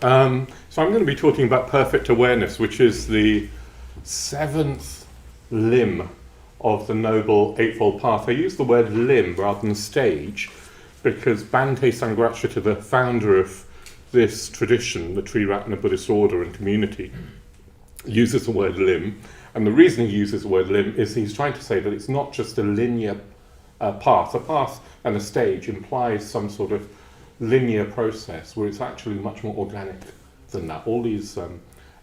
So I'm going to be talking about perfect awareness, which is the seventh limb of the Noble Eightfold Path. I use the word limb rather than stage because Bhante Sangharakshita, the founder of this tradition, the Triratna Buddhist order and community, uses the word limb. And the reason he uses the word limb is he's trying to say that it's not just a linear path. A path and a stage implies some sort of linear process where it's actually much more organic than that. All these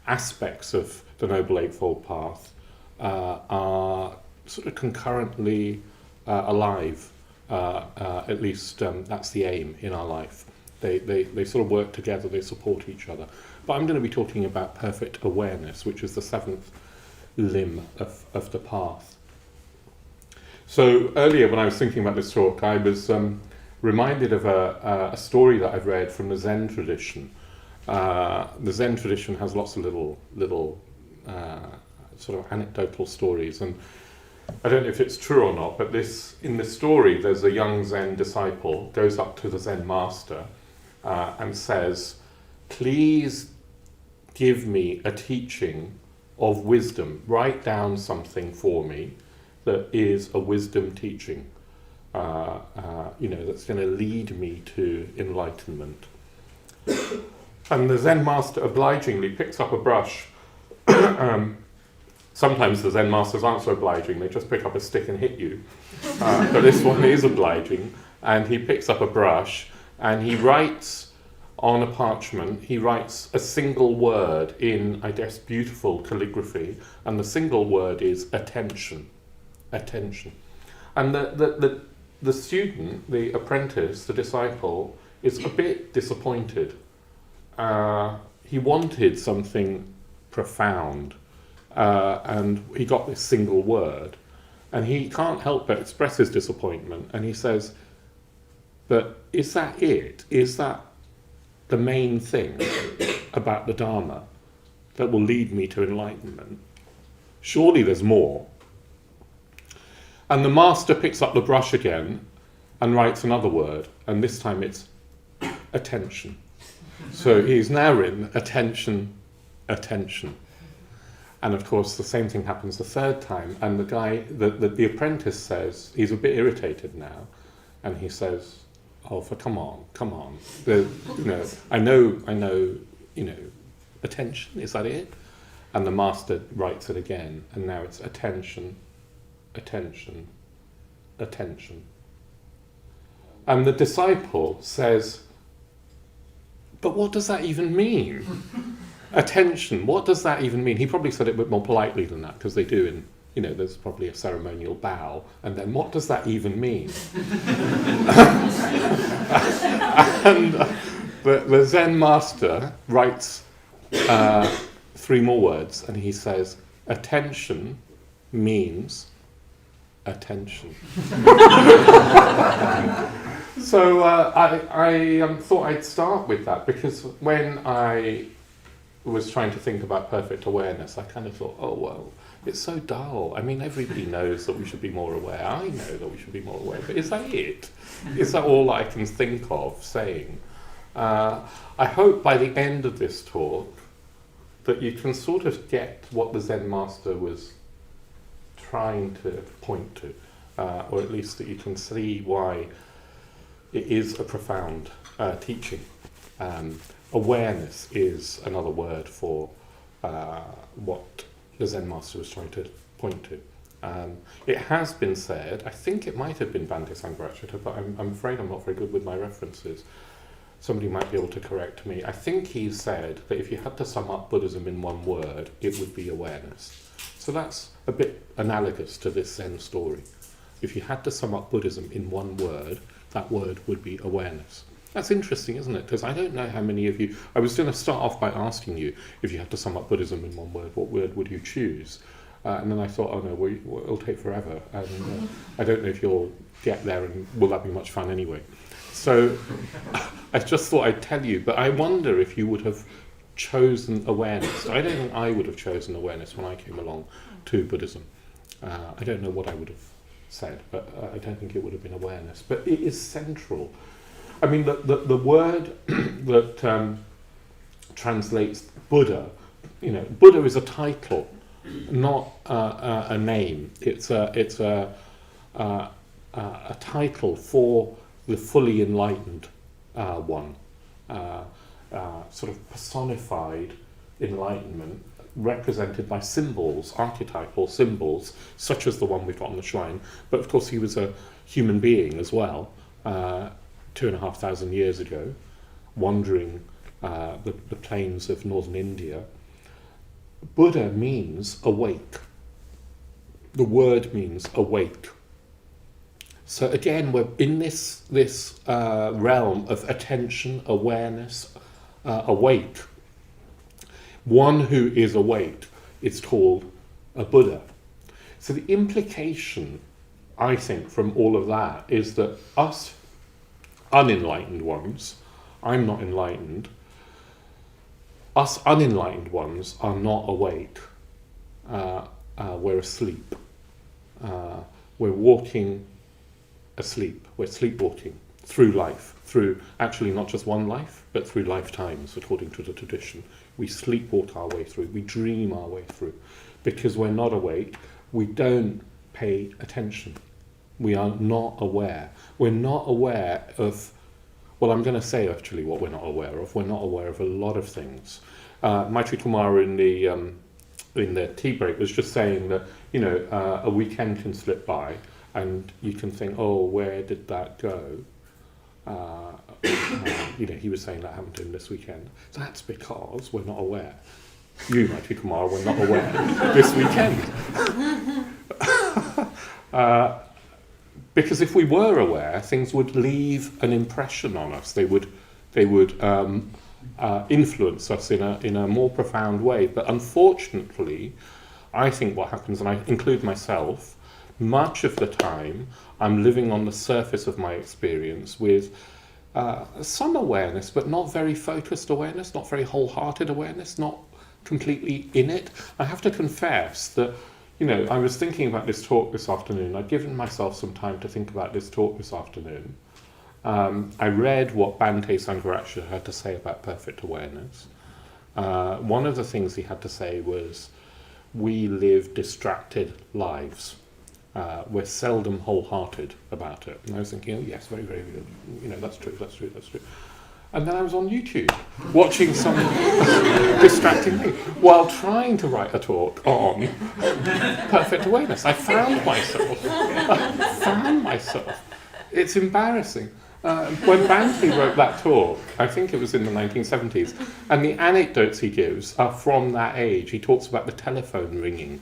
aspects of the Noble Eightfold Path are sort of concurrently alive. At least that's the aim in our life. They sort of work together, they support each other. But I'm going to be talking about perfect awareness, which is the seventh limb of the path. So earlier when I was thinking about this talk, I was reminded of a story that I've read from the Zen tradition. The Zen tradition has lots of little sort of anecdotal stories, and I don't know if it's true or not, but in this story there's a young Zen disciple goes up to the Zen master and says, "Please give me a teaching of wisdom. Write down something for me that is a wisdom teaching, that's going to lead me to enlightenment." And the Zen master obligingly picks up a brush. Sometimes the Zen masters aren't so obliging, they just pick up a stick and hit you. But this one is obliging, and he picks up a brush and he writes on a parchment, he writes a single word in, I guess, beautiful calligraphy, and the single word is attention. Attention. And the student, the apprentice, the disciple, is a bit disappointed. He wanted something profound, and he got this single word, and he can't help but express his disappointment, and he says, "But is that it? Is that the main thing about the Dharma that will lead me to enlightenment? Surely there's more." And the master picks up the brush again and writes another word, and this time it's attention. So he's now written attention, attention. And of course the same thing happens the third time, and the guy, the apprentice says, he's a bit irritated now, and he says, "Oh, come on. I know, attention, is that it?" And the master writes it again, and now it's attention, attention, attention. And the disciple says, "But what does that even mean? Attention, what does that even mean?" He probably said it a bit more politely than that, because they do there's probably a ceremonial bow, and then what does that even mean? And the Zen master writes 3 more words, and he says, "Attention means attention." So I thought I'd start with that, because when I was trying to think about perfect awareness, I kind of thought, oh, well, it's so dull. I mean, everybody knows that we should be more aware. I know that we should be more aware, but is that it? Is that all I can think of saying? I hope by the end of this talk that you can sort of get what the Zen master was trying to point to, or at least that you can see why it is a profound teaching. Awareness is another word for what the Zen master was trying to point to. It has been said, I think it might have been Bhante Sangharakshita, but I'm afraid I'm not very good with my references. Somebody might be able to correct me. I think he said that if you had to sum up Buddhism in one word, it would be awareness. So that's a bit analogous to this Zen story. If you had to sum up Buddhism in one word, that word would be awareness. That's interesting, isn't it? Because I don't know how many of you... I was going to start off by asking you, if you had to sum up Buddhism in one word, what word would you choose? And then I thought, oh no, it'll take forever. And I don't know if you'll get there, and will that be much fun anyway? So I just thought I'd tell you, but I wonder if you would have chosen awareness. I don't think I would have chosen awareness when I came along to Buddhism. I don't know what I would have said, but I don't think it would have been awareness. But it is central. I mean, the word that translates Buddha. Buddha is a title, not a name. It's a title for the fully enlightened one, sort of personified enlightenment, represented by symbols, archetypal symbols, such as the one we've got on the shrine. But of course he was a human being as well, 2,500 years ago, wandering the plains of northern India. Buddha means awake. The word means awake. So again, we're in this realm of attention, awareness, awake. One who is awake is called a Buddha. So the implication, I think, from all of that is that us unenlightened ones, I'm not enlightened, us unenlightened ones are not awake. We're asleep. We're walking asleep. We're sleepwalking through life, through actually not just one life, but through lifetimes, according to the tradition. We sleepwalk our way through, we dream our way through. Because we're not awake, we don't pay attention. We are not aware. We're not aware of, well, I'm going to say actually what we're not aware of. We're not aware of a lot of things. Maitri Kumar in the tea break was just saying that, a weekend can slip by and you can think, oh, where did that go? He was saying that happened to him this weekend. That's because we're not aware. You, Maitri Kumar, were not aware this weekend. Because if we were aware, things would leave an impression on us. They would influence us in a more profound way. But unfortunately, I think what happens, and I include myself, much of the time I'm living on the surface of my experience with some awareness, but not very focused awareness, not very wholehearted awareness, not completely in it. I have to confess that, I was thinking about this talk this afternoon. I'd given myself some time to think about this talk this afternoon. I read what Bhante Sangharakshita had to say about perfect awareness. One of the things he had to say was, we live distracted lives. We're seldom wholehearted about it. And I was thinking, oh yes, very, very good. That's true. And then I was on YouTube, watching some distracting thing, while trying to write a talk on perfect awareness. I found myself. It's embarrassing. When Bhante wrote that talk, I think it was in the 1970s, and the anecdotes he gives are from that age. He talks about the telephone ringing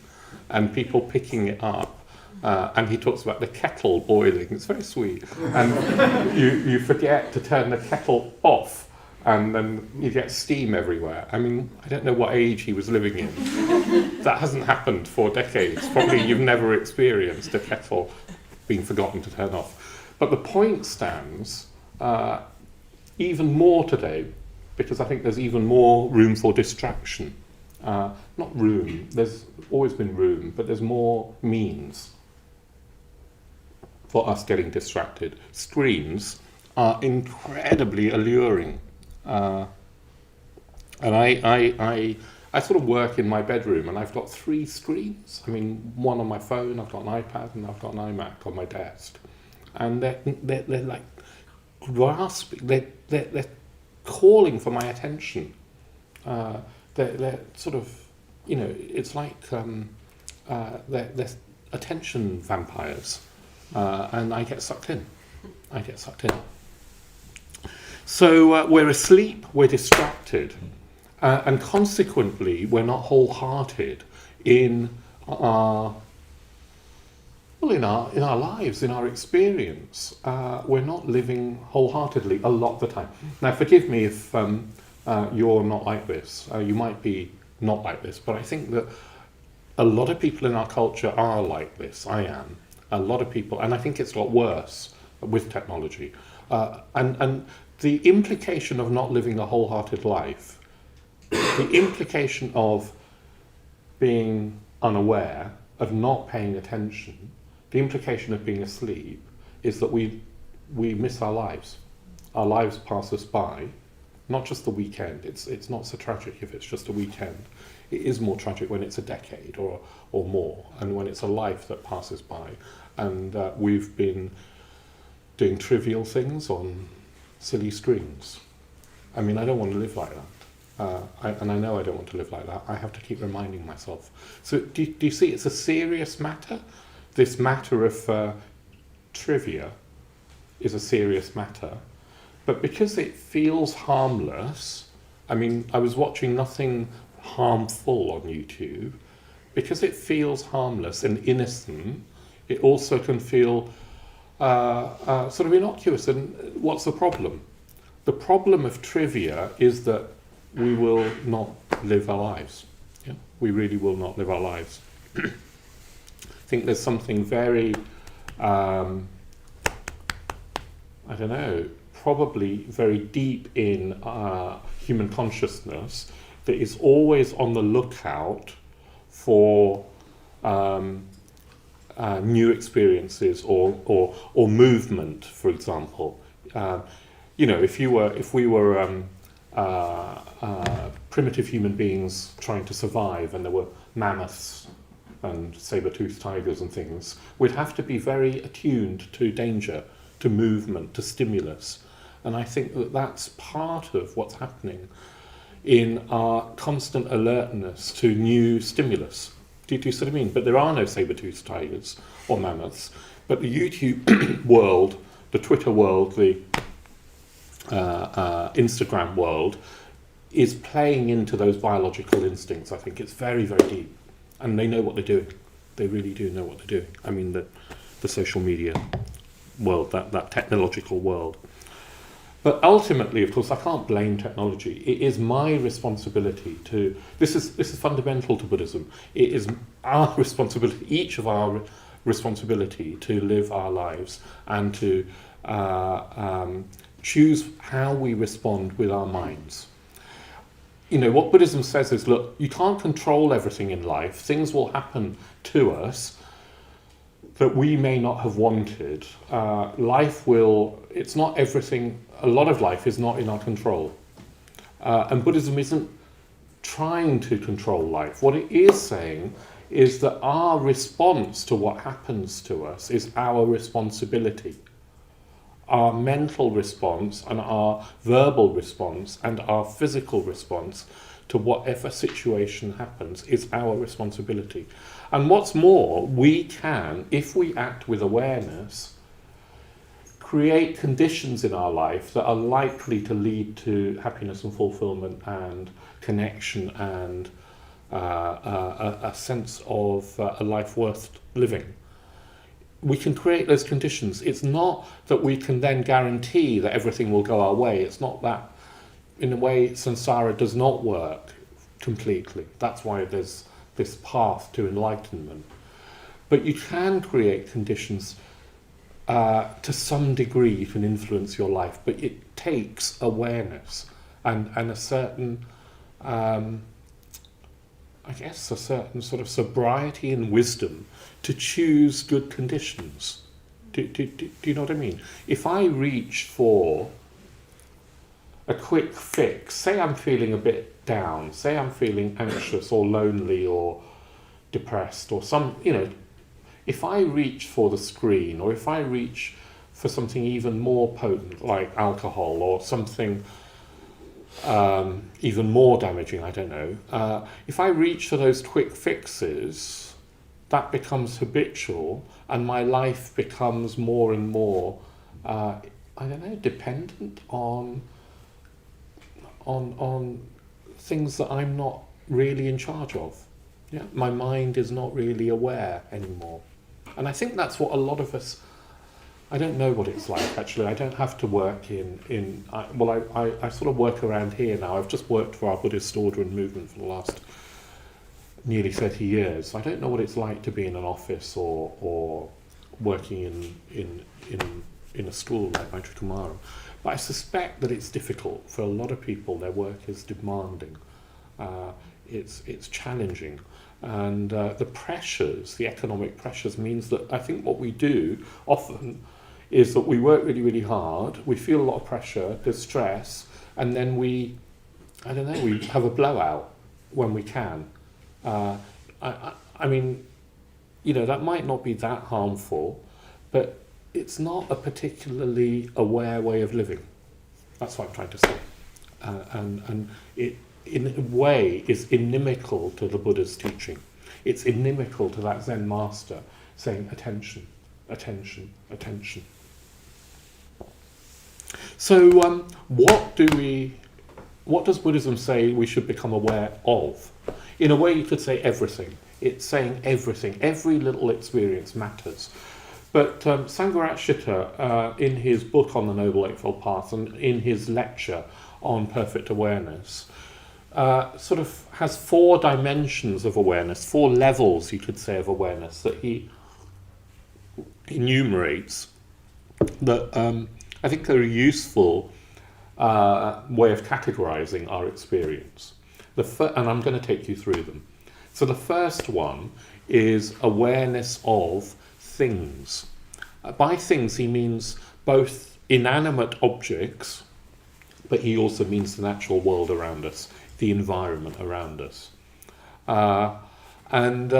and people picking it up. And he talks about the kettle boiling. It's very sweet. And you forget to turn the kettle off, and then you get steam everywhere. I mean, I don't know what age he was living in. That hasn't happened for decades. Probably you've never experienced a kettle being forgotten to turn off. But the point stands even more today, because I think there's even more room for distraction. Not room, there's always been room, but there's more means for us getting distracted. Screens are incredibly alluring. And I sort of work in my bedroom, and I've got 3 screens. I mean, one on my phone, I've got an iPad, and I've got an iMac on my desk. And they're like grasping, they're calling for my attention. They're sort of, it's like they're attention vampires. And I get sucked in. So we're asleep, we're distracted, and consequently we're not wholehearted in our lives, in our experience. We're not living wholeheartedly a lot of the time. Now, forgive me if you're not like this. You might be not like this, but I think that a lot of people in our culture are like this. I am. A lot of people, and I think it's got worse with technology. And the implication of not living a wholehearted life, the implication of being unaware, of not paying attention, the implication of being asleep is that we miss our lives. Our lives pass us by, not just the weekend. It's not so tragic if it's just a weekend. It is more tragic when it's a decade or more, and when it's a life that passes by. And we've been doing trivial things on silly screens. I mean, I don't want to live like that. And I know I don't want to live like that. I have to keep reminding myself. So do you see, it's a serious matter? This matter of trivia is a serious matter. But because it feels harmless, I mean, I was watching nothing harmful on YouTube. Because it feels harmless and innocent, it also can feel sort of innocuous. And what's the problem? The problem of trivia is that we will not live our lives. Yeah? We really will not live our lives. I think there's something very, I don't know, probably very deep in human consciousness that is always on the lookout for new experiences or movement, for example. If we were primitive human beings trying to survive, and there were mammoths and saber-toothed tigers and things, we'd have to be very attuned to danger, to movement, to stimulus. And I think that that's part of what's happening in our constant alertness to new stimulus. Do you see what I mean? But there are no saber-toothed tigers or mammoths. But the YouTube world, the Twitter world, the Instagram world is playing into those biological instincts. I think it's very, very deep. And they know what they're doing. They really do know what they're doing. I mean, the social media world, that technological world. But ultimately, of course, I can't blame technology. It is my responsibility to... This is fundamental to Buddhism. It is our responsibility, each of our responsibility, to live our lives and to choose how we respond with our minds. You know, what Buddhism says is, look, you can't control everything in life. Things will happen to us that we may not have wanted. Life will... It's not everything... A lot of life is not in our control. And Buddhism isn't trying to control life. What it is saying is that our response to what happens to us is our responsibility. Our mental response and our verbal response and our physical response to whatever situation happens is our responsibility. And what's more, we can, if we act with awareness, create conditions in our life that are likely to lead to happiness and fulfillment and connection and a sense of a life worth living. We can create those conditions. It's not that we can then guarantee that everything will go our way. It's not that. In a way, samsara does not work completely. That's why there's this path to enlightenment. But you can create conditions. To some degree you can influence your life, but it takes awareness and a certain, a certain sort of sobriety and wisdom to choose good conditions. Do you know what I mean? If I reach for a quick fix, say I'm feeling a bit down, say I'm feeling anxious or lonely or depressed or if I reach for the screen, or if I reach for something even more potent like alcohol or something even more damaging, I don't know, if I reach for those quick fixes, that becomes habitual and my life becomes more and more, dependent on things that I'm not really in charge of. Yeah? My mind is not really aware anymore. And I think that's what a lot of us... I don't know what it's like, actually. I don't have to work I sort of work around here now. I've just worked for our Buddhist order and movement for the last nearly 30 years. I don't know what it's like to be in an office or working in a school like Maitri Kumara. But I suspect that it's difficult for a lot of people. Their work is demanding. It's challenging. And the pressures, the economic pressures, means that I think what we do often is that we work really, really hard, we feel a lot of pressure, there's stress, and then we have a blowout when we can. I mean, that might not be that harmful, but it's not a particularly aware way of living. That's what I'm trying to say. And it, in a way, is inimical to the Buddha's teaching. It's inimical to that Zen master saying, attention, attention, attention. So what does Buddhism say we should become aware of? In a way, you could say everything. It's saying everything. Every little experience matters. But Sangharakshita, in his book on the Noble Eightfold Path and in his lecture on perfect awareness, sort of has 4 dimensions of awareness, 4 levels, you could say, of awareness that he enumerates that I think are a useful way of categorizing our experience. And I'm going to take you through them. So the first one is awareness of things. By things, he means both inanimate objects, but he also means the natural world around us, the environment around us. And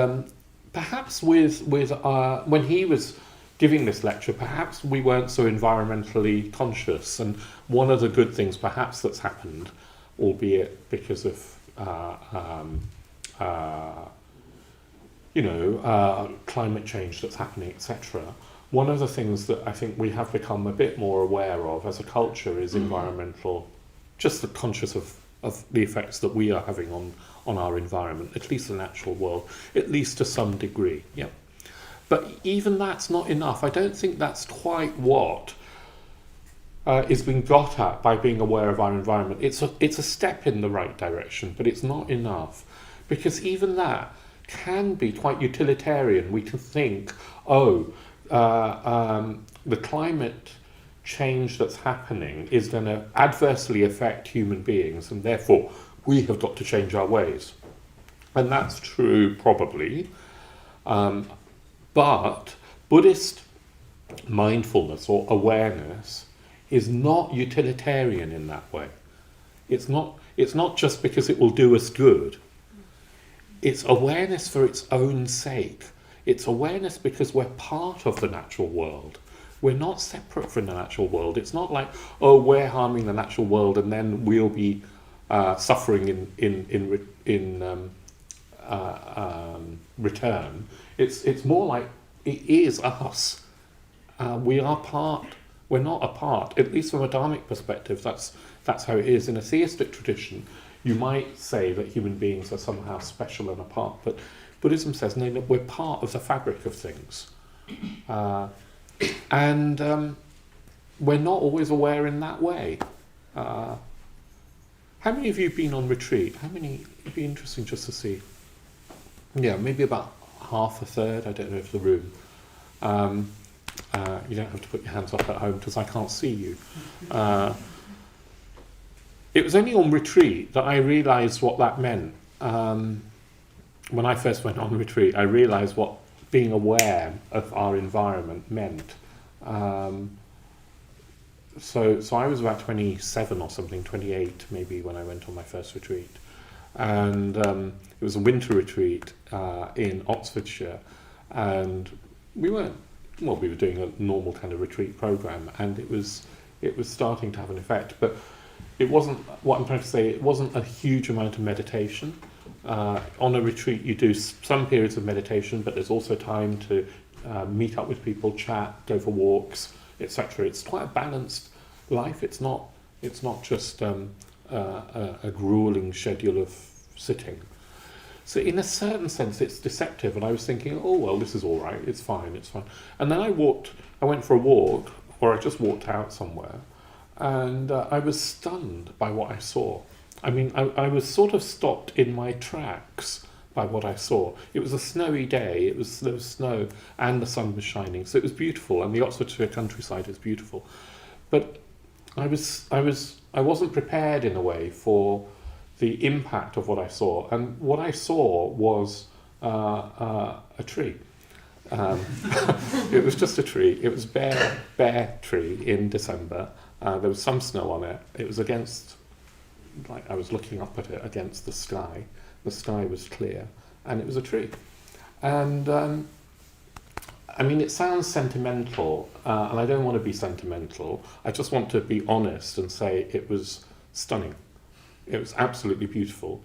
perhaps when he was giving this lecture, perhaps we weren't so environmentally conscious. And one of the good things perhaps that's happened, albeit because of climate change that's happening, etc. One of the things that I think we have become a bit more aware of as a culture is environmental, just the conscious of the effects that we are having on our environment, at least the natural world, at least to some degree. Yeah. But even that's not enough. I don't think that's quite what is being got at by being aware of our environment. It's a step in the right direction, but it's not enough, because even that can be quite utilitarian. We can think, the climate change that's happening is going to adversely affect human beings, and therefore we have got to change our ways. And that's true, probably. But Buddhist mindfulness or awareness is not utilitarian in that way. It's not just because it will do us good. It's awareness for its own sake. It's awareness because we're part of the natural world. We're not separate from the natural world. It's not like, we're harming the natural world and then we'll be suffering in return. It's more like it is us. We are part. We're not apart. At least from a dharmic perspective, that's how it is. In a theistic tradition, you might say that human beings are somehow special and apart, but Buddhism says no, we're part of the fabric of things, and we're not always aware in that way. How many of you have been on retreat? How many? It'd be interesting just to see. Yeah, maybe about half a third. I don't know if the room. You don't have to put your hands up at home because I can't see you. It was only on retreat that I realised what that meant. When I first went on retreat, I realised what being aware of our environment meant. So I was about 27 or something, 28 maybe, when I went on my first retreat. And it was a winter retreat in Oxfordshire, and we were doing a normal kind of retreat program, and it was starting to have an effect, but it wasn't, what I'm trying to say, it wasn't a huge amount of meditation. On a retreat you do some periods of meditation, but there's also time to meet up with people, chat, go for walks, etc. It's quite a balanced life. It's not just a grueling schedule of sitting. So in a certain sense it's deceptive, and I was thinking, this is all right, it's fine. And then I went for a walk, or I just walked out somewhere, and I was stunned by what I saw. I mean, I was sort of stopped in my tracks by what I saw. It was a snowy day, there was snow, and the sun was shining, so it was beautiful, and the Oxfordshire countryside is beautiful. But I wasn't prepared in a way for the impact of what I saw, and what I saw was a tree. It was just a tree. It was bare tree in December. There was some snow on it. It was against like I was looking up at it against the sky. The sky was clear, and it was a tree. And I mean, it sounds sentimental, and I don't want to be sentimental. I just want to be honest and say it was stunning. It was absolutely beautiful,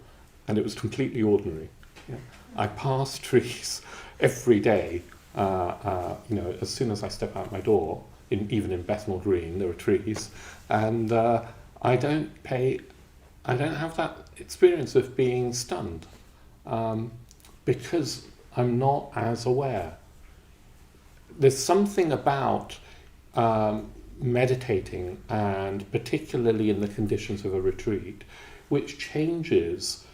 and it was completely ordinary. Yeah. I pass trees every day. As soon as I step out my door, even in Bethnal Green, there are trees, and I don't have that experience of being stunned because I'm not as aware. There's something about meditating, and particularly in the conditions of a retreat, which changes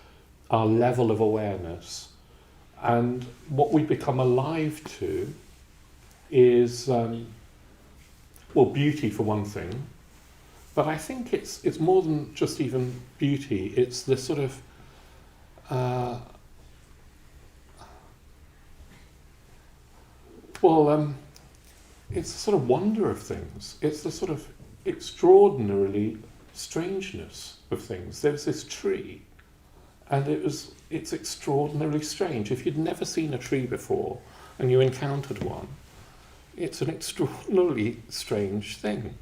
our level of awareness. And what we become alive to is, beauty for one thing, but I think it's more than just even beauty. It's the sort of it's the sort of wonder of things. It's the sort of extraordinarily strangeness of things. There's this tree, and it's extraordinarily strange. If you'd never seen a tree before and you encountered one, it's an extraordinarily strange thing.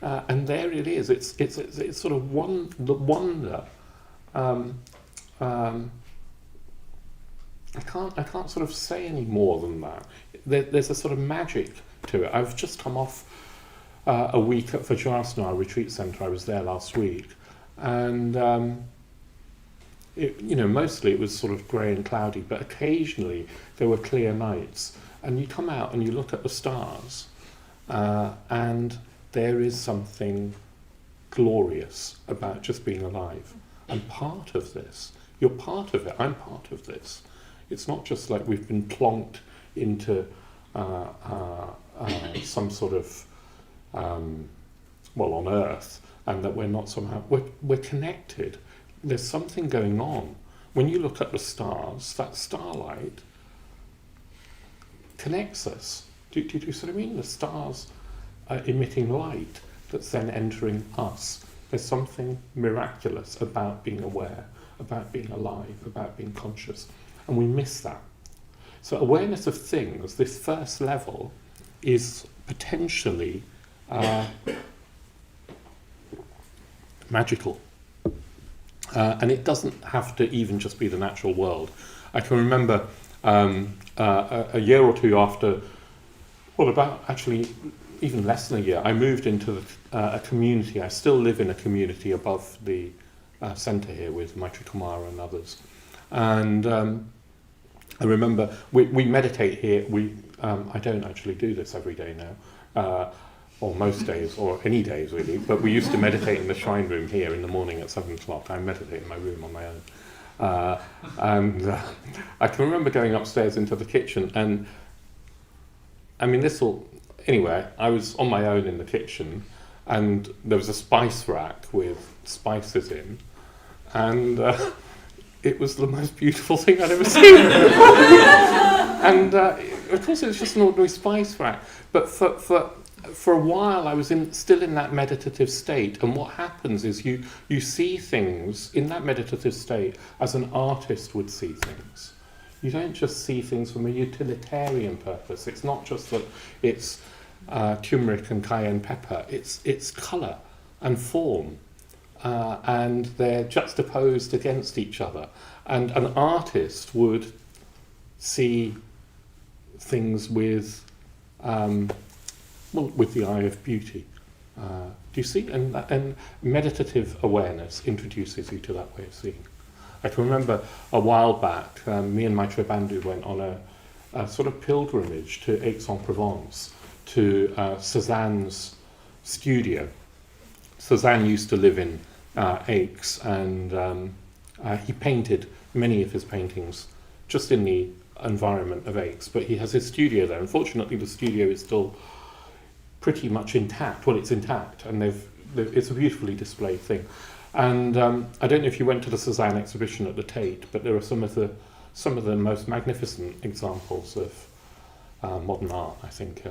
And there it is. It's sort of the wonder. I can't sort of say any more than that. There's a sort of magic to it. I've just come off a week at Vajrasana Retreat Centre. I was there last week, and mostly it was sort of grey and cloudy, but occasionally there were clear nights. And you come out and you look at the stars, and there is something glorious about just being alive. And part of this, you're part of it, I'm part of this. It's not just like we've been plonked into some sort of, on Earth, and that we're not somehow, we're connected. There's something going on. When you look at the stars, that starlight connects us. Do you see what I mean? The stars are emitting light that's then entering us. There's something miraculous about being aware, about being alive, about being conscious. And we miss that. So awareness of things, this first level, is potentially magical. And it doesn't have to even just be the natural world. I can remember a year or two after, about actually even less than a year, I moved into a community. I still live in a community above the centre here with Maitri Kumar and others. And I remember we meditate here. I don't actually do this every day now, or most days, or any days really, but we used to meditate in the shrine room here in the morning at 7 o'clock. I meditate in my room on my own. And I can remember going upstairs into the kitchen, and I mean, anyway, I was on my own in the kitchen, and there was a spice rack with spices in, and it was the most beautiful thing I'd ever seen. And of course it was just an ordinary spice rack, but for a while I was still in that meditative state, and what happens is you see things in that meditative state as an artist would see things. You don't just see things from a utilitarian purpose. It's not just that it's turmeric and cayenne pepper. It's colour and form, and they're juxtaposed against each other. And an artist would see things with the eye of beauty. Do you see? And meditative awareness introduces you to that way of seeing. I can remember a while back, me and Maitreya Bandhu went on a sort of pilgrimage to Aix-en-Provence, to Cézanne's studio. Cézanne used to live in Aix, and he painted many of his paintings just in the environment of Aix, but he has his studio there. Unfortunately, the studio is still pretty much intact. Well, it's intact, and it's a beautifully displayed thing. And I don't know if you went to the Cézanne exhibition at the Tate, but there are some of the most magnificent examples of modern art, I think,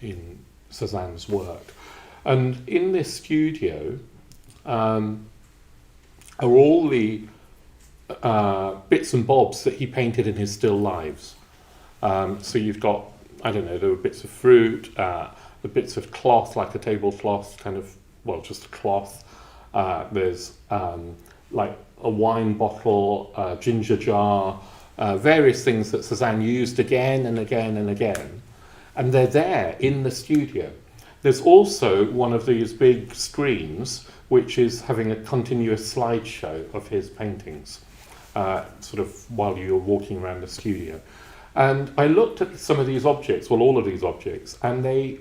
in Cézanne's work. And in this studio, are all the bits and bobs that he painted in his still lives. So you've got, I don't know, there were bits of fruit, the bits of cloth, like a tablecloth, kind of, well, just a cloth. There's like a wine bottle, a ginger jar, various things that Cézanne used again and again and again. And they're there in the studio. There's also one of these big screens which is having a continuous slideshow of his paintings, sort of while you're walking around the studio. And I looked at some of these objects, well, all of these objects, and they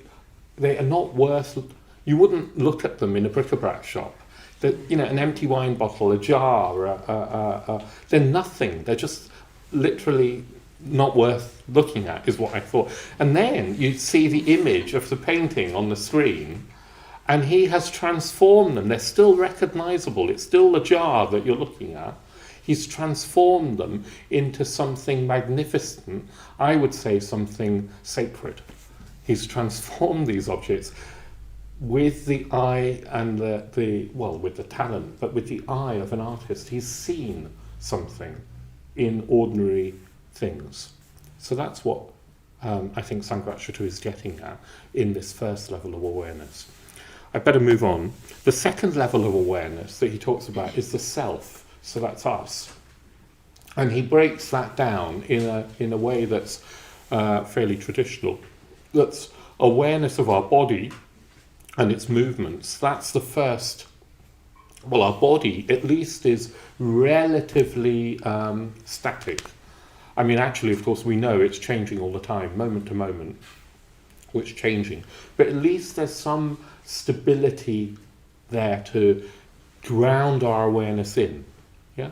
are not worth, you wouldn't look at them in a bric-a-brac shop. An empty wine bottle, a jar, they're nothing. They're just literally not worth looking at, is what I thought. And then you see the image of the painting on the screen, and he has transformed them. They're still recognizable. It's still the jar that you're looking at. He's transformed them into something magnificent, I would say something sacred. He's transformed these objects with the eye and with the talent, but with the eye of an artist. He's seen something in ordinary things. So that's what I think Sangharakshita is getting at in this first level of awareness. I better move on. The second level of awareness that he talks about is the self. So that's us. And he breaks that down in a way that's fairly traditional. That's awareness of our body and its movements. That's the first. Well, our body at least is relatively static. I mean, actually, of course, we know it's changing all the time, moment to moment, it's changing. But at least there's some stability there to ground our awareness in. Yeah.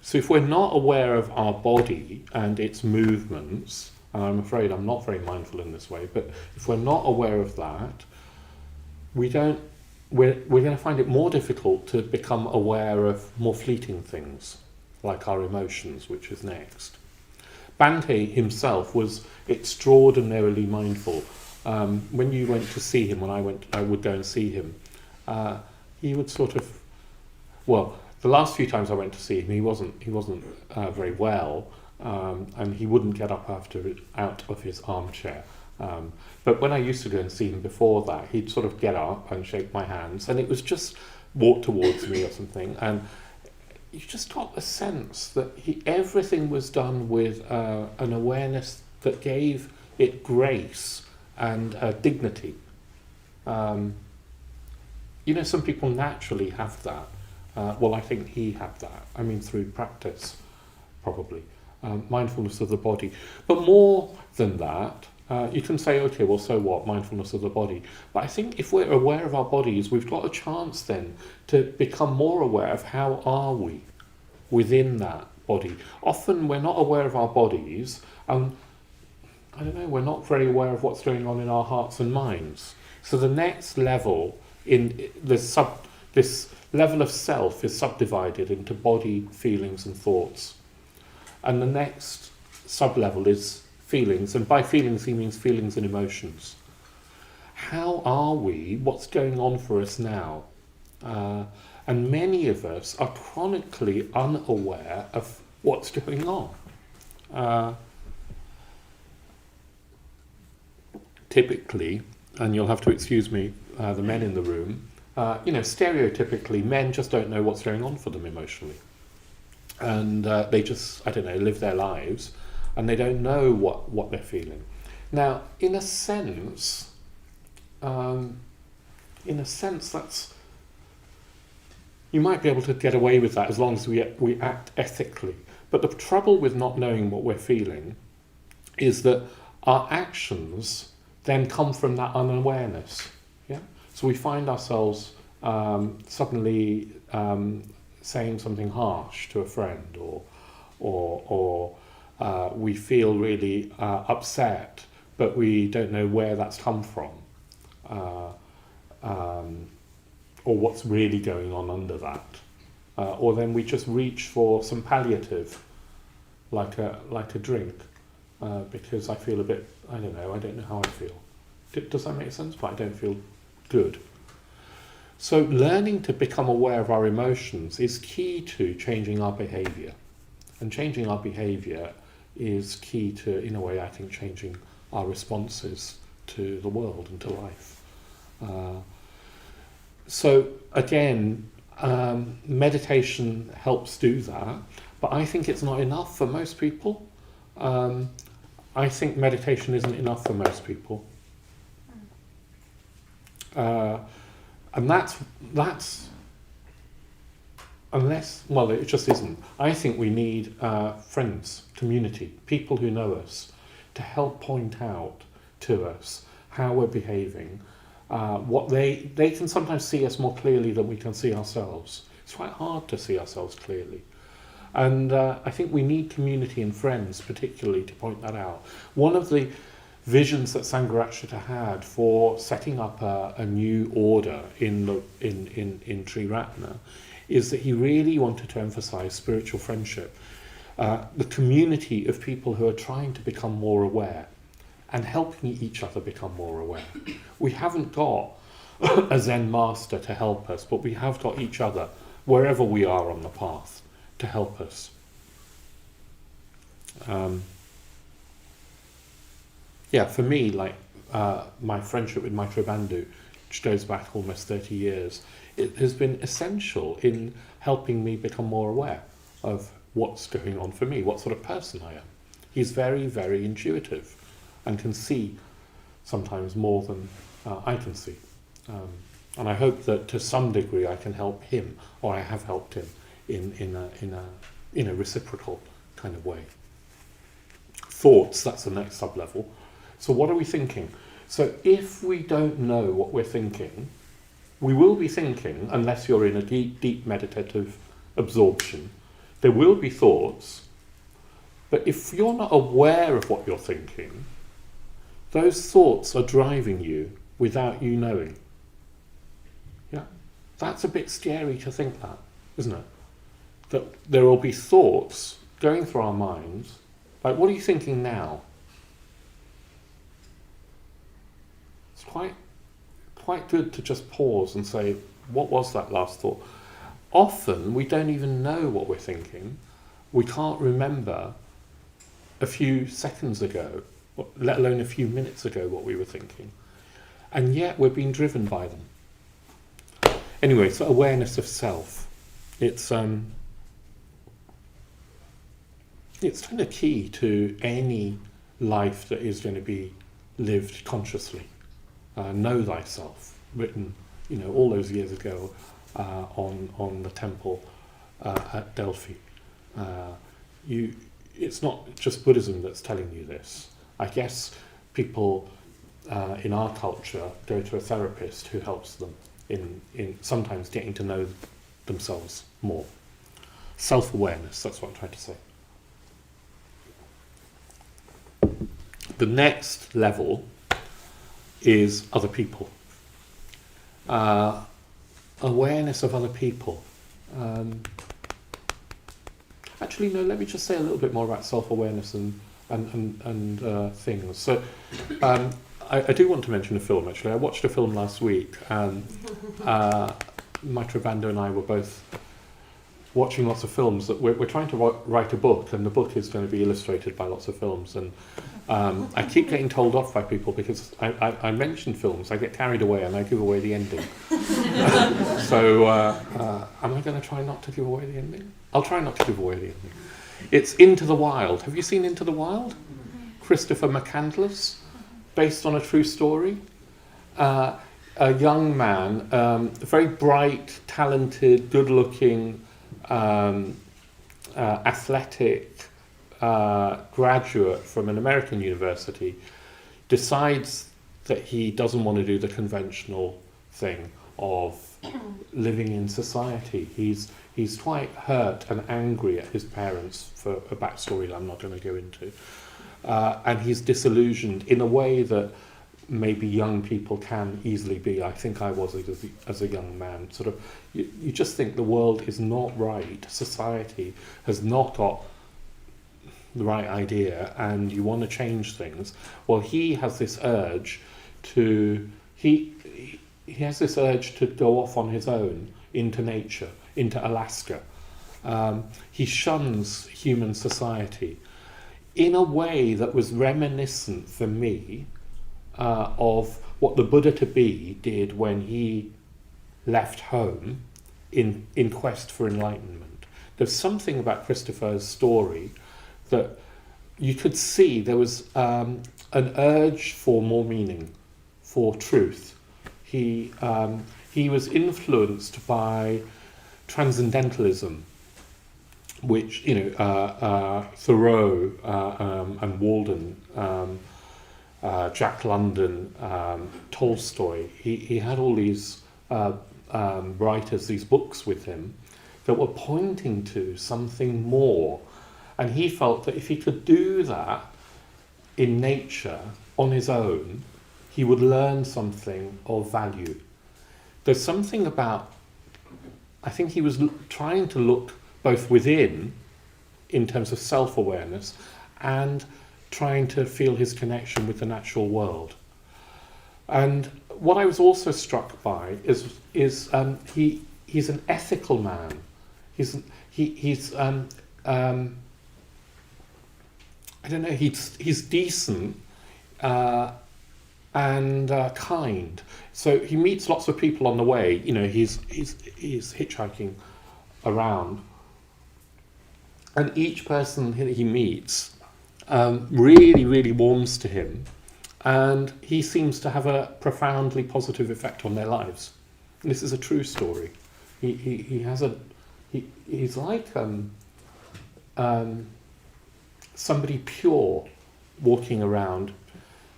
So if we're not aware of our body and its movements, and I'm afraid I'm not very mindful in this way, but if we're not aware of that, we're going to find it more difficult to become aware of more fleeting things, like our emotions, which is next. Bhante himself was extraordinarily mindful. When you went to see him, when I would go and see him, he would sort of, well, the last few times I went to see him, he wasn't very well, and he wouldn't get up out of his armchair. But when I used to go and see him before that, he'd sort of get up and shake my hands, and it was just walk towards me or something, and you just got the sense that everything was done with an awareness that gave it grace and dignity. Some people naturally have that. Well, I think he had that. I mean, through practice, probably. Mindfulness of the body. But more than that, you can say, okay, well, so what? Mindfulness of the body. But I think if we're aware of our bodies, we've got a chance then to become more aware of how are we within that body. Often we're not aware of our bodies, and I don't know, we're not very aware of what's going on in our hearts and minds. So the next level in this level of self is subdivided into body, feelings, and thoughts. And the next sub-level is feelings, and by feelings he means feelings and emotions. How are we? What's going on for us now? And many of us are chronically unaware of what's going on. Typically, and you'll have to excuse me, the men in the room, stereotypically men just don't know what's going on for them emotionally. And they just, live their lives, and they don't know what they're feeling. Now, in a sense, that's, you might be able to get away with that as long as we act ethically. But the trouble with not knowing what we're feeling is that our actions then come from that unawareness. Yeah. So we find ourselves suddenly saying something harsh to a friend, or we feel really upset, but we don't know where that's come from, or what's really going on under that. Or then we just reach for some palliative, like a drink, because I feel a bit, I don't know how I feel. Does that make sense? But I don't feel good. So learning to become aware of our emotions is key to changing our behaviour. And changing our behaviour is key to, in a way, I think, changing our responses to the world and to life. So again, meditation helps do that, but I think it's not enough for most people. I think meditation isn't enough for most people. And that's unless, well, it just isn't. I think we need friends, community, people who know us, to help point out to us how we're behaving. What they can sometimes see us more clearly than we can see ourselves. It's quite hard to see ourselves clearly. And I think we need community and friends particularly to point that out. One of the visions that Sangharakshita had for setting up a new order in Triratna is that he really wanted to emphasize spiritual friendship, the community of people who are trying to become more aware and helping each other become more aware. We haven't got a Zen master to help us, but we have got each other wherever we are on the path to help us. For me, like my friendship with Maitreya Bandhu, which goes back almost 30 years, it has been essential in helping me become more aware of what's going on for me, what sort of person I am. He's very, very intuitive and can see sometimes more than I can see. And I hope that to some degree I can help him, or I have helped him in a reciprocal kind of way. Thoughts, that's the next sub-level. So what are we thinking? So if we don't know what we're thinking, we will be thinking, unless you're in a deep, deep meditative absorption, there will be thoughts, but if you're not aware of what you're thinking, those thoughts are driving you without you knowing. Yeah, that's a bit scary to think that, isn't it? That there will be thoughts going through our minds, like, what are you thinking now? It's quite good to just pause and say, what was that last thought? Often we don't even know what we're thinking. We can't remember a few seconds ago, let alone a few minutes ago, what we were thinking. And yet we're being driven by them. Anyway, so awareness of self. It's kind of key to any life that is going to be lived consciously. Know thyself, written, all those years ago on the temple at Delphi. It's not just Buddhism that's telling you this. I guess people in our culture go to a therapist who helps them in sometimes getting to know themselves more. Self-awareness, that's what I'm trying to say. The next level is other people. Awareness of other people. Actually, no, let me just say a little bit more about self-awareness and things. So I do want to mention a film, actually. I watched a film last week, and Maitreya Bandhu and I were both watching lots of films. That we're trying to write a book, and the book is going to be illustrated by lots of films. And I keep getting told off by people because I mention films, I get carried away, and I give away the ending. So am I going to try not to give away the ending? I'll try not to give away the ending. It's Into the Wild. Have you seen Into the Wild? Christopher McCandless, based on a true story. A young man, very bright, talented, good-looking, athletic graduate from an American university, decides that he doesn't want to do the conventional thing of living in society. He's quite hurt and angry at his parents for a backstory that I'm not going to go into. And he's disillusioned in a way that maybe young people can easily be. I think I was as a young man. Sort of, you just think the world is not right. Society has not got the right idea, and you want to change things. Well, he has this urge to. has this urge to go off on his own into nature, into Alaska. He shuns human society in a way that was reminiscent for me of what the Buddha-to-be did when he left home in quest for enlightenment. There's something about Christopher's story that you could see there was an urge for more meaning, for truth. He was influenced by transcendentalism, which Thoreau and Walden, Jack London, Tolstoy. He had all these writers, these books with him that were pointing to something more, and he felt that if he could do that in nature on his own, he would learn something of value. There's something about, I think he was trying to look both within, in terms of self-awareness, and trying to feel his connection with the natural world. And what I was also struck by is he's an ethical man. He's I don't know. He's decent and kind. So he meets lots of people on the way. He's hitchhiking around, and each person he meets really, really warms to him, and he seems to have a profoundly positive effect on their lives. And this is a true story. He's like somebody pure walking around,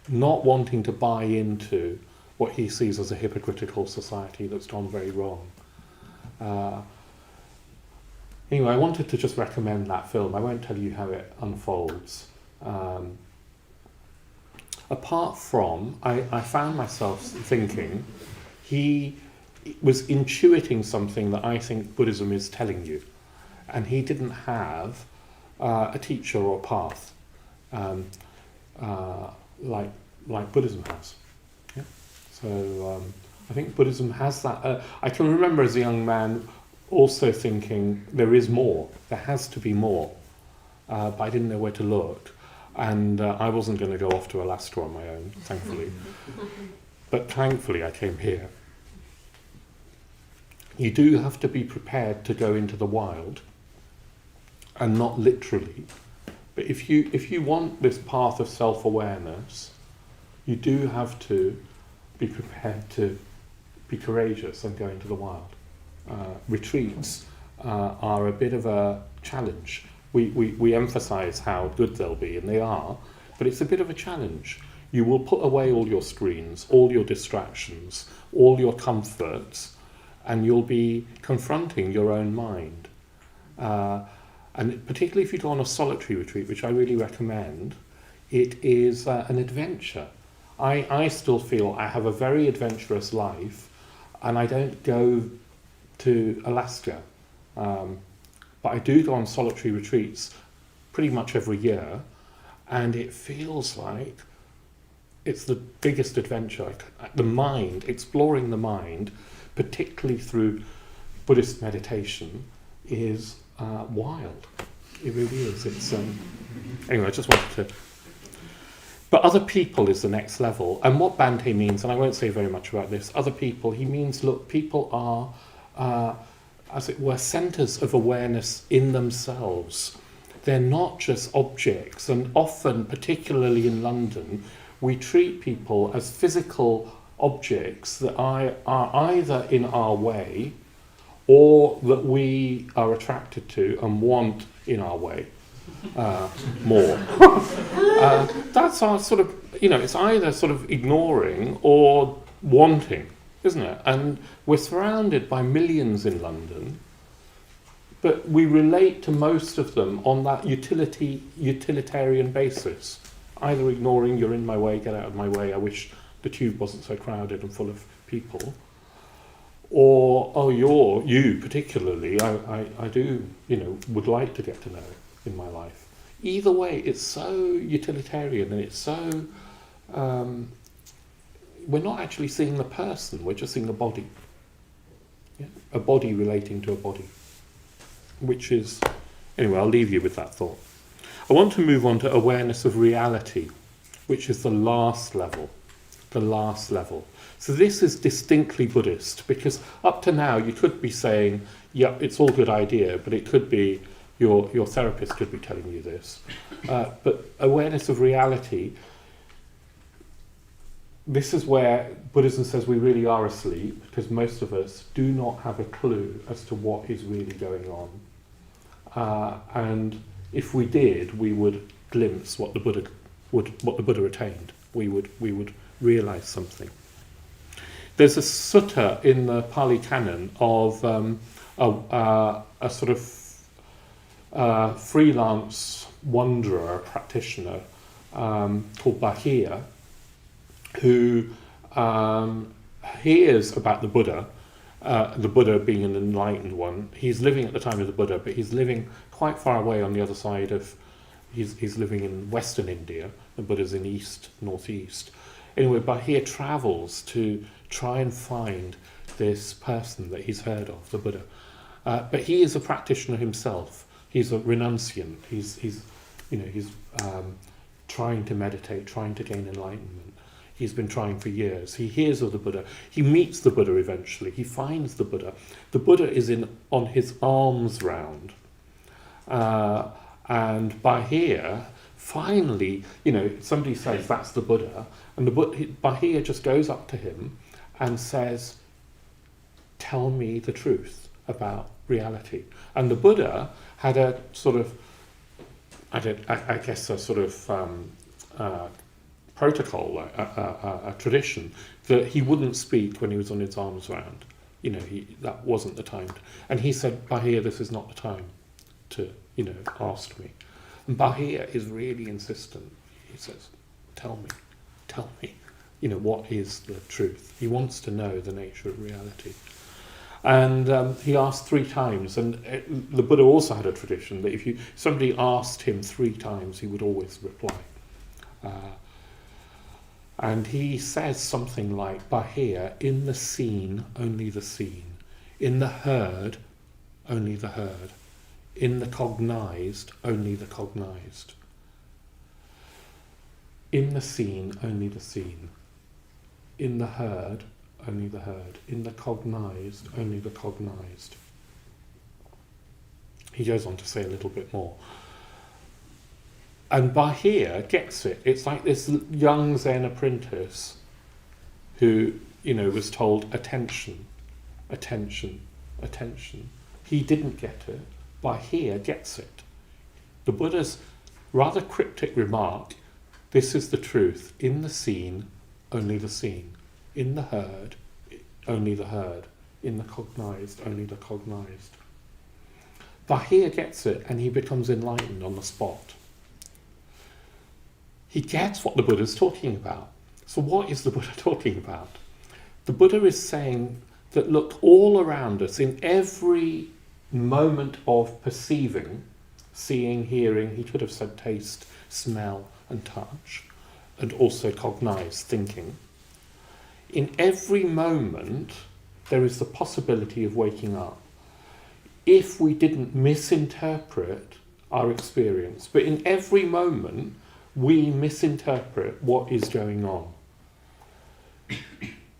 not wanting to buy into what he sees as a hypocritical society that's gone very wrong. Anyway, I wanted to just recommend that film. I won't tell you how it unfolds. Apart from, I found myself thinking, he was intuiting something that I think Buddhism is telling you. And he didn't have a teacher or path like Buddhism has. Yeah? So I think Buddhism has that. I can remember as a young man also thinking there is more, there has to be more, but I didn't know where to look, and I wasn't going to go off to Alaska on my own, thankfully. But thankfully I came here. You do have to be prepared to go into the wild, and not literally, but if you want this path of self-awareness, you do have to be prepared to be courageous and go into the wild. Retreats are a bit of a challenge. We emphasize how good they'll be, and they are, but it's a bit of a challenge. You will put away all your screens, all your distractions, all your comforts, and you'll be confronting your own mind. And particularly if you go on a solitary retreat, which I really recommend, it is an adventure. I still feel I have a very adventurous life, and I don't go to Alaska. But I do go on solitary retreats pretty much every year, and it feels like it's the biggest adventure. The mind, exploring the mind, particularly through Buddhist meditation, is wild. It really is. It's anyway, I just wanted to... But other people is the next level. And what Bhante means, and I won't say very much about this, other people, he means, look, people are, as it were, centres of awareness in themselves. They're not just objects, and often, particularly in London, we treat people as physical objects that are either in our way or that we are attracted to and want in our way more. That's our sort of, it's either sort of ignoring or wanting, isn't it? And we're surrounded by millions in London, but we relate to most of them on that utilitarian basis. Either ignoring, you're in my way, get out of my way, I wish the tube wasn't so crowded and full of people. Or, oh, you particularly, I do, would like to get to know in my life. Either way, it's so utilitarian and it's so we're not actually seeing the person, we're just seeing a body. Yeah? A body relating to a body. Which is, anyway, I'll leave you with that thought. I want to move on to awareness of reality, which is the last level. The last level. So this is distinctly Buddhist, because up to now you could be saying, yeah, it's all good idea, but it could be, your therapist could be telling you this. But awareness of reality, this is where Buddhism says we really are asleep, because most of us do not have a clue as to what is really going on. And if we did, we would glimpse what the Buddha attained. We would realize something. There's a sutta in the Pali Canon of a sort of freelance wanderer, practitioner called Bahia, who hears about the Buddha being an enlightened one. He's living at the time of the Buddha, but he's living quite far away on the other side of, he's living in Western India. The Buddha's in northeast. Anyway, Bahia travels to try and find this person that he's heard of, the Buddha. But he is a practitioner himself. He's a renunciant. He's trying to meditate, trying to gain enlightenment. He's been trying for years. He hears of the Buddha. He meets the Buddha eventually. He finds the Buddha. The Buddha is on his alms round. And Bahia, finally, somebody says that's the Buddha, and Bahia just goes up to him and says, tell me the truth about reality. And the Buddha had a sort of, I guess a sort of protocol, a tradition, that he wouldn't speak when he was on his arms round. That wasn't the time. And he said, Bahia, this is not the time to, ask me. And Bahia is really insistent. He says, tell me, what is the truth? He wants to know the nature of reality. And he asked 3 times, and the Buddha also had a tradition that if somebody asked him 3 times, he would always reply. And he says something like, Bahia, in the seen, only the seen. In the heard, only the heard. In the cognized, only the cognized. In the seen, only the seen. In the heard, only the heard. In the cognized, only the cognized. He goes on to say a little bit more. And Bahia gets it. It's like this young Zen apprentice who, was told, attention, attention, attention. He didn't get it. Bahia gets it. The Buddha's rather cryptic remark, this is the truth. In the seen, only the seen. In the heard, only the heard. In the cognized, only the cognized. Bahia gets it, and he becomes enlightened on the spot. He gets what the Buddha's talking about. So what is the Buddha talking about? The Buddha is saying that, look, all around us, in every moment of perceiving, seeing, hearing, he could have said taste, smell and touch, and also cognize, thinking. In every moment, there is the possibility of waking up. If we didn't misinterpret our experience, but in every moment, we misinterpret what is going on.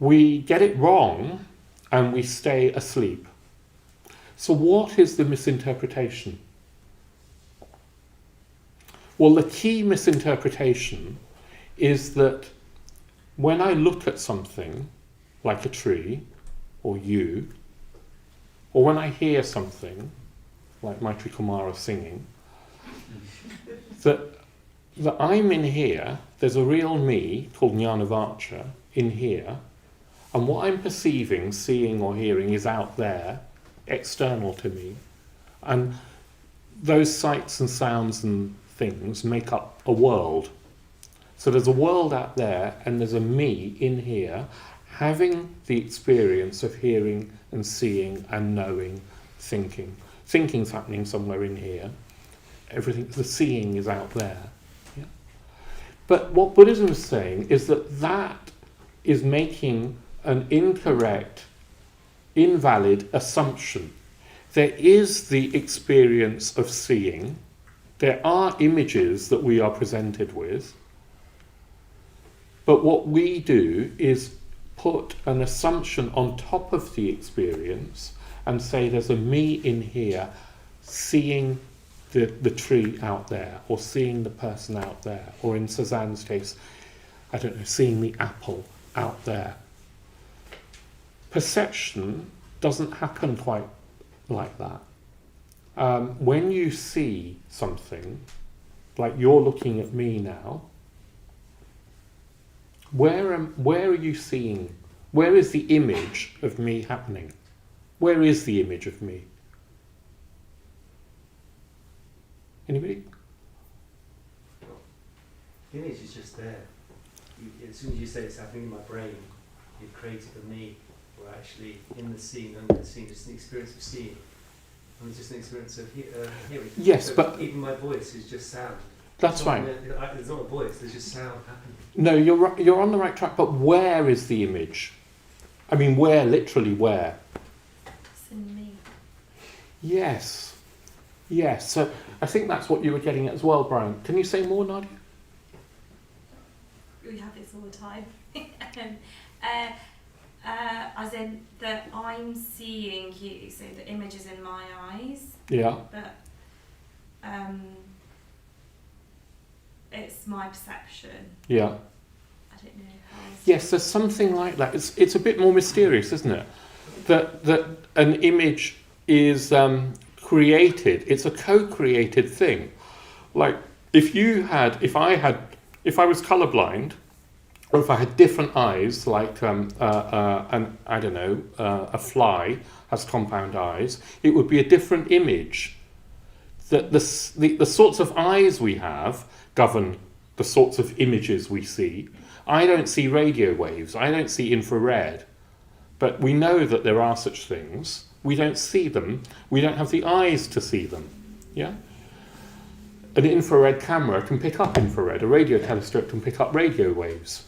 We get it wrong and we stay asleep. So what is the misinterpretation? Well, the key misinterpretation is that when I look at something, like a tree, or you, or when I hear something, like Maitri Kumara singing, that I'm in here, there's a real me called Jnanavaca in here, and what I'm perceiving, seeing or hearing is out there, external to me, and those sights and sounds and things make up a world. So there's a world out there and there's a me in here having the experience of hearing and seeing and knowing, thinking. Thinking's happening somewhere in here. Everything, the seeing is out there. Yeah? But what Buddhism is saying is that is making an incorrect, invalid assumption. There is the experience of seeing. There are images that we are presented with. But what we do is put an assumption on top of the experience and say there's a me in here seeing the tree out there, or seeing the person out there, or in Suzanne's case, I don't know, seeing the apple out there. Perception doesn't happen quite like that. When you see something, like you're looking at me now, where are you seeing? Where is the image of me happening? Where is the image of me? Anybody? The image is just there. As soon as you say it's happening in my brain, you've created a me. We're actually in the scene, under the scene, just an experience of seeing. And it's just an experience of hearing. Yes, so but even my voice is just sound. That's right. There's not a voice, there's just sound happening. No, you're on the right track, but where is the image? I mean, where, literally where? It's in me. Yes. Yes, so I think that's what you were getting at as well, Brian. Can you say more, Nadia? We have this all the time. As in that I'm seeing you, so the image is in my eyes. Yeah. But it's my perception. Yeah. I don't know how. Yes, there's something like that. It's a bit more mysterious, isn't it? That an image is created. It's a co-created thing. Like if I was colourblind, or if I had different eyes, like a fly has compound eyes, it would be a different image. That the sorts of eyes we have govern the sorts of images we see. I don't see radio waves. I don't see infrared. But we know that there are such things. We don't see them. We don't have the eyes to see them. Yeah? An infrared camera can pick up infrared. A radio telescope can pick up radio waves.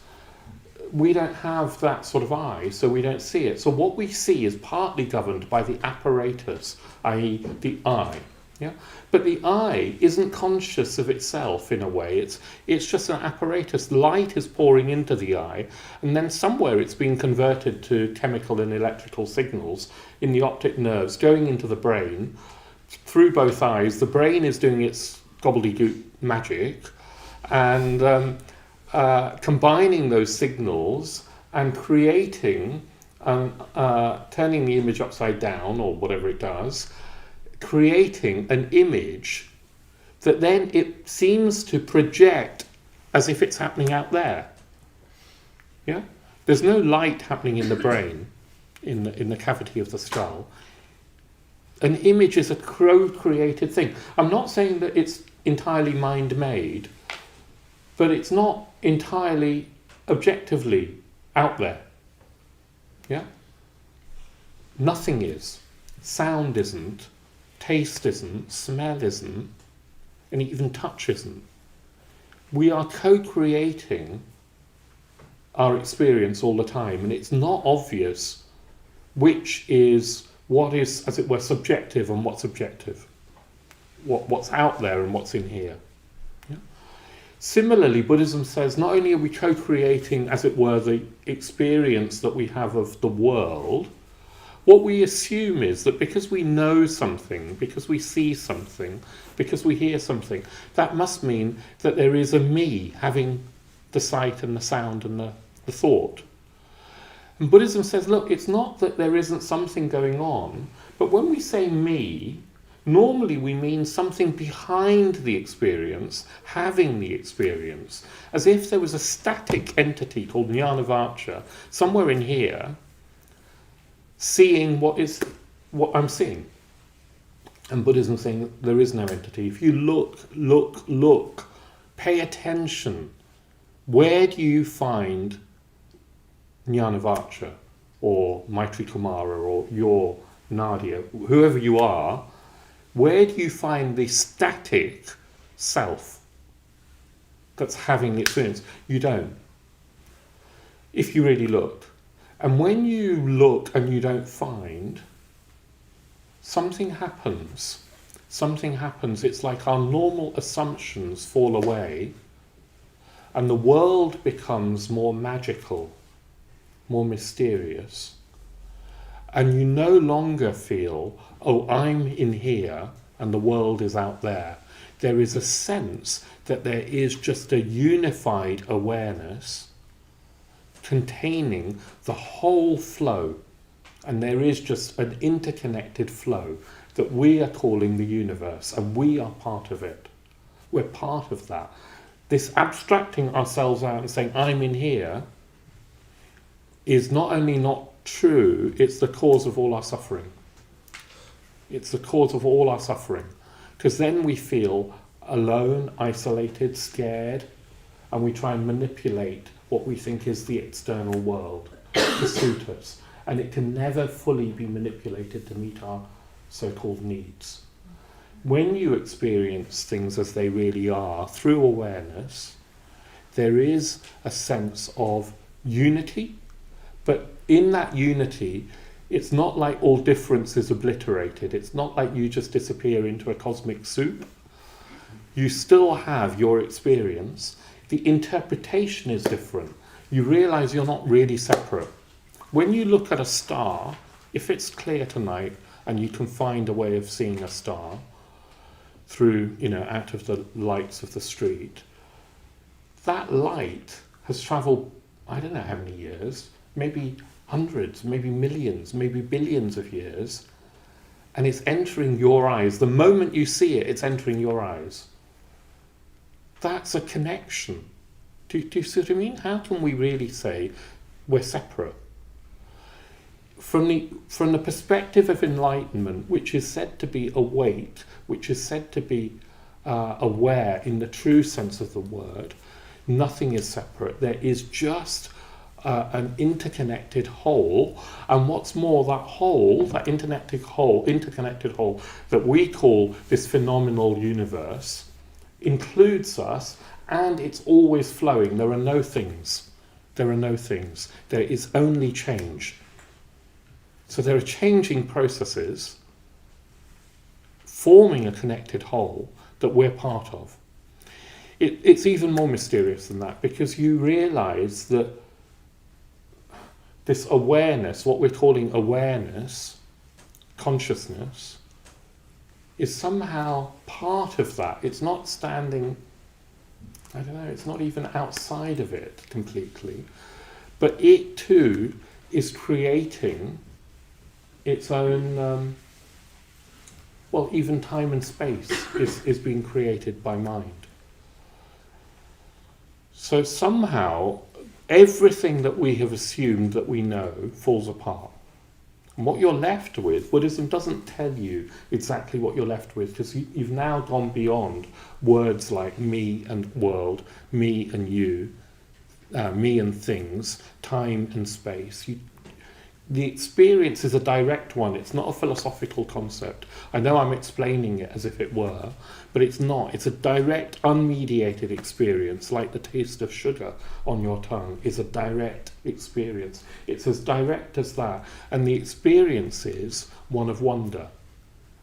We don't have that sort of eye, so we don't see it. So what we see is partly governed by the apparatus, i.e. the eye. Yeah? But the eye isn't conscious of itself in a way. It's just an apparatus. Light is pouring into the eye, and then somewhere it's being converted to chemical and electrical signals in the optic nerves, going into the brain, through both eyes. The brain is doing its gobbledygook magic, and combining those signals and creating, turning the image upside down, or whatever it does, creating an image that then it seems to project as if it's happening out there. Yeah? There's no light happening in the brain, in the cavity of the skull. An image is a co-created thing. I'm not saying that it's entirely mind-made, but it's not entirely objectively out there. Yeah? Nothing is. Sound isn't. Taste isn't, smell isn't, and even touch isn't. We are co-creating our experience all the time, and it's not obvious which is what is, as it were, subjective and what's objective. What's out there and what's in here. Yeah? Similarly, Buddhism says not only are we co-creating, as it were, the experience that we have of the world, what we assume is that because we know something, because we see something, because we hear something, that must mean that there is a me having the sight and the sound and the thought. And Buddhism says, look, it's not that there isn't something going on, but when we say me, normally we mean something behind the experience, having the experience, as if there was a static entity called Jnanavaca somewhere in here, seeing what I'm seeing. And Buddhism saying there is no entity. If you look, pay attention. Where do you find Jnanavaca or Maitri Kumara or your Nadia, whoever you are, where do you find the static self that's having the experience? You don't. if you really looked. And when you look and you don't find, something happens. Something happens. It's like our normal assumptions fall away and the world becomes more magical, more mysterious. And you no longer feel, oh, I'm in here and the world is out there. There is a sense that there is just a unified awareness containing the whole flow. And there is just an interconnected flow that we are calling the universe, and we are part of it. We're part of that. This abstracting ourselves out and saying, I'm in here, is not only not true, it's the cause of all our suffering. It's the cause of all our suffering. Because then we feel alone, isolated, scared, and we try and manipulate what we think is the external world to suit us. And it can never fully be manipulated to meet our so-called needs. When you experience things as they really are, through awareness, there is a sense of unity, but in that unity, it's not like all difference is obliterated. It's not like you just disappear into a cosmic soup. You still have your experience. The interpretation is different. You realize you're not really separate. When you look at a star, if it's clear tonight and you can find a way of seeing a star through, out of the lights of the street, that light has travelled, I don't know how many years, maybe hundreds, maybe millions, maybe billions of years, and it's entering your eyes. The moment you see it, it's entering your eyes. That's a connection. Do you see what I mean? How can we really say we're separate? From the perspective of enlightenment, which is said to be awake, which is said to be aware in the true sense of the word, nothing is separate. There is just an interconnected whole, and what's more, that whole, that interconnected whole that we call this phenomenal universe, includes us, and it's always flowing. There are no things. There are no things. There is only change. So there are changing processes forming a connected whole that we're part of. It's even more mysterious than that, because you realize that this awareness, what we're calling awareness, consciousness, is somehow part of that. It's not standing, it's not even outside of it completely. But it too is creating its own, even time and space is being created by mind. So somehow, everything that we have assumed that we know falls apart. And what you're left with, Buddhism doesn't tell you exactly what you're left with, because you've now gone beyond words like me and world, me and you, me and things, time and space. The experience is a direct one. It's not a philosophical concept. I know I'm explaining it as if it were, but it's not. It's a direct, unmediated experience, like the taste of sugar on your tongue is a direct experience. It's as direct as that. And the experience is one of wonder.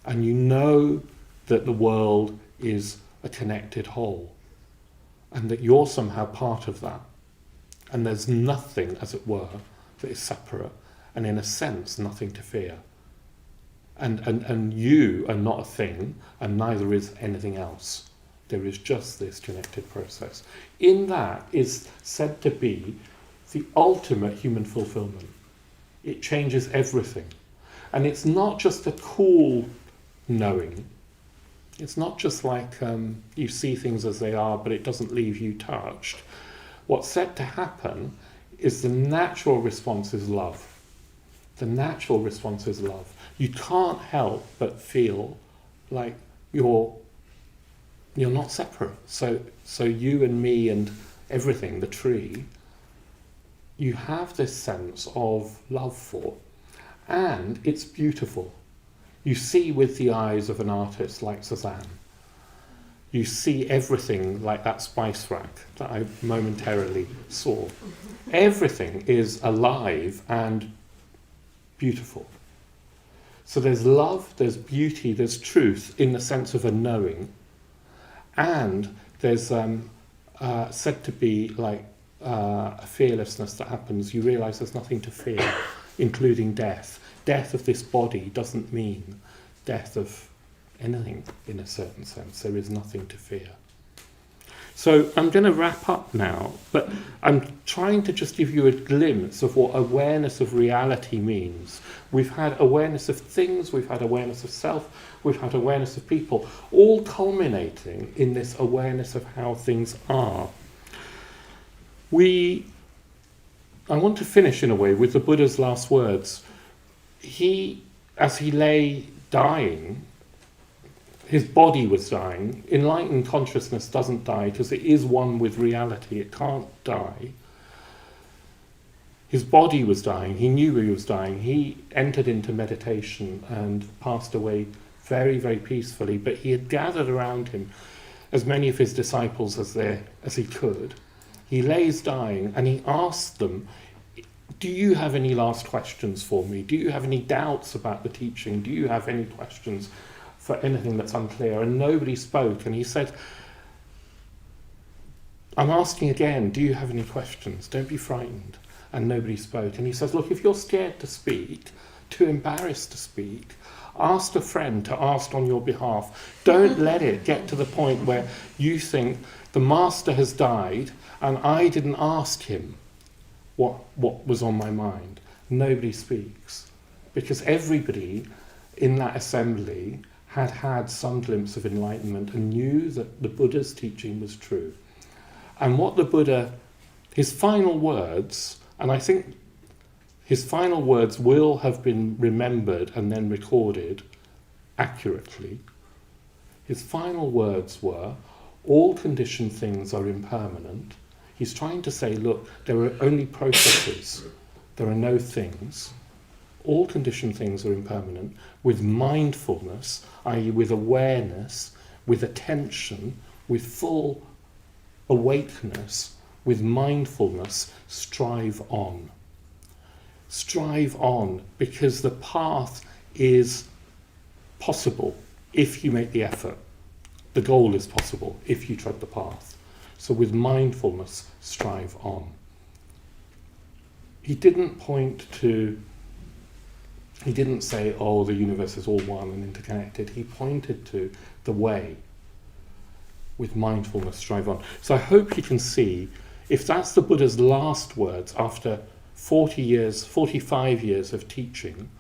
And you know that the world is a connected whole, and that you're somehow part of that. And there's nothing, as it were, that is separate. And in a sense, nothing to fear. And you are not a thing, and neither is anything else. There is just this connected process. In that is said to be the ultimate human fulfillment. It changes everything. And it's not just a cool knowing. It's not just like you see things as they are, but it doesn't leave you touched. What's said to happen is the natural response is love. The natural response is love. You can't help but feel like you're not separate. So you and me and everything, the tree, you have this sense of love for, and it's beautiful. You see with the eyes of an artist like Cézanne. you see everything like that spice rack that I momentarily saw. Everything is alive and beautiful. So there's love, there's beauty, there's truth in the sense of a knowing, and there's said to be like a fearlessness that happens. You realise there's nothing to fear, including death. Death of this body doesn't mean death of anything in a certain sense. There is nothing to fear. So I'm going to wrap up now, but I'm trying to just give you a glimpse of what awareness of reality means. We've had awareness of things, we've had awareness of self, we've had awareness of people, all culminating in this awareness of how things are. I want to finish in a way with the Buddha's last words. As he lay dying, his body was dying. Enlightened consciousness doesn't die because it is one with reality. It can't die. His body was dying. He knew he was dying. He entered into meditation and passed away very, very peacefully. But he had gathered around him as many of his disciples as he could. He lays dying and he asked them, do you have any last questions for me? Do you have any doubts about the teaching? Do you have any questions for anything that's unclear? And nobody spoke. And he said, I'm asking again, do you have any questions? Don't be frightened. And nobody spoke. And he says, look, if you're scared to speak, too embarrassed to speak, ask a friend to ask on your behalf. Don't let it get to the point where you think the master has died and I didn't ask him what was on my mind. Nobody speaks. Because everybody in that assembly had some glimpse of enlightenment and knew that the Buddha's teaching was true. And what the Buddha, his final words, and I think his final words will have been remembered and then recorded accurately. His final words were, all conditioned things are impermanent. He's trying to say, look, there are only processes, there are no things. All conditioned things are impermanent. With mindfulness, i.e. with awareness, with attention, with full awakeness, with mindfulness, strive on. Strive on, because the path is possible if you make the effort. The goal is possible if you tread the path. So with mindfulness, strive on. He didn't say, oh, the universe is all one and interconnected. He pointed to the way. With mindfulness, strive on. So I hope you can see, if that's the Buddha's last words after 45 years of teaching,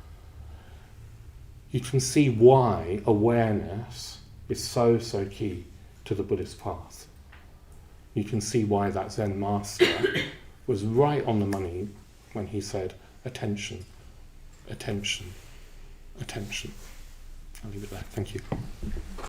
you can see why awareness is so key to the Buddhist path. You can see why that Zen master was right on the money when he said, attention, attention, attention. I'll leave it there. Thank you.